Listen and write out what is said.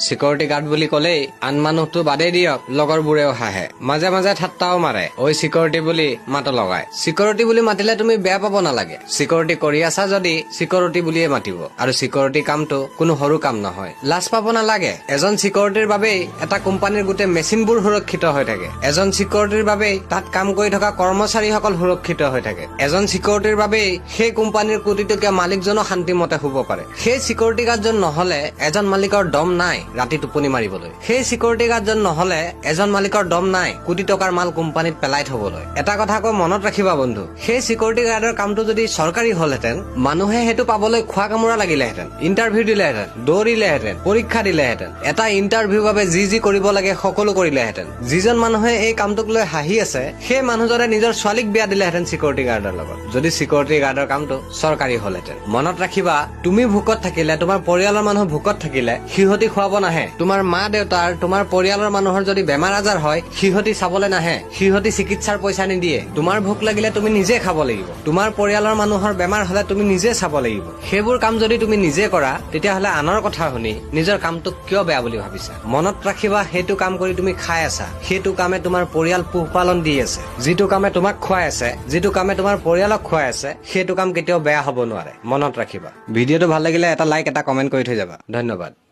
Security guard বুলি ক'লেই আন মানুহটো বাদেই দিয়ক লগৰবোৰেও হাঁহে, মাজে মাজে ঠাট্টাও মাৰে, ঐ সিকিউৰিটি বুলি মাতো লগাই। সিকিউৰিটি বুলি মাতিলে তুমি বেয়া পাব নালাগে। সিকিউৰিটি কৰি আছা যদি সিকিউৰিটি বুলিয়ে মাতিব, আৰু সিকিউৰিটি কামটো কোনো সৰু কাম নহয়। লাজ পাব নালাগে। এজন সিকিউৰিটিৰ বাবেই এটা কোম্পানীৰ গোটেই মেচিনবোৰ সুৰক্ষিত হৈ থাকে। এজন সিকিউৰিটিৰ বাবেই তাত কাম কৰি থকা কৰ্মচাৰীসকল সুৰক্ষিত হৈ থাকে। এজন সিকিউৰিটিৰ বাবেই সেই কোম্পানীৰ কোটিটকীয়া মালিকজনো শান্তিমতে শুব পাৰে। সেই সিকিউৰিটি গাৰ্ডজন নহলে এজন মালিকৰ দম নাই ৰাতি টোপনি মাৰিবলৈ। সেই সিকিউৰিটি গাৰ্ডজন নহলে এজন মালিকৰ দম নাই কোটি টকাৰ মাল কোম্পানীত পেলাই থবলৈ। এটা কথা আকৌ মনত ৰাখিবা বন্ধু, সেই সিকিউৰিটি গাৰ্ডৰ কামটো যদি চৰকাৰী হলহেঁতেন, মানুহে সেইটো পাবলৈ খোৱা কামোৰা লাগিলেহেঁতেন, ইণ্টাৰভিউ দিলেহেঁতেন, দৌৰিলেহেঁতেন, পৰীক্ষা দিলেহেঁতেন, এটা ইণ্টাৰভিউ বাবে যি কৰিব লাগে সকলো কৰিলেহেঁতেন। যিজন মানুহে এই কামটোক লৈ হাঁহি আছে, সেই মানুহজনে নিজৰ ছোৱালীক বিয়া দিলেহেঁতেন সিকিউৰিটি গাৰ্ডৰ লগত, যদি সিকিউৰিটি গাৰ্ডৰ কামটো চৰকাৰী হলহেঁতেন। মনত ৰাখিবা, তুমি ভোকত থাকিলে, তোমাৰ পৰিয়ালৰ মানুহ ভোকত থাকিলে সিহঁতি খুৱাব নাহে। তোমাৰ মা দেউতাৰ, তোমাৰ পৰিয়ালৰ মানুহৰ যদি বেমাৰ আজাৰ হয় সিহঁতি চাবলৈ নাহে, সিহঁতি চিকিৎসাৰ পইচা নিদিয়ে। তোমাৰ ভোক লাগিলে তুমি নিজে খাব লাগিব। তোমাৰ পৰিয়ালৰ মানুহৰ বেমাৰ হলে তুমি নিজে চাব লাগিব। সেইবোৰ কাম যদি তুমি নিজে কৰা, তেতিয়াহলে আনৰ কথা শুনি নিজৰ কামটোক কিয় বেয়া বুলি ভাবিছা? মনত ৰাখিবা, সেইটো কাম কৰি তুমি খাই আছা, সেইটো কামে তোমাৰ পৰিয়াল পোহপালন দি আছে। যিটো কামে তোমাক খুৱাই আছে, যিটো কামে তোমাৰ পৰিয়ালক খুৱাই আছে, সেইটো কাম কেতিয়াও বেয়া হব নোৱাৰে। মনত ৰাখিবা। ভিডিঅ'টো ভাল লাগিলে এটা লাইক, এটা কমেন্ট কৰি থৈ যাবা। ধন্যবাদ।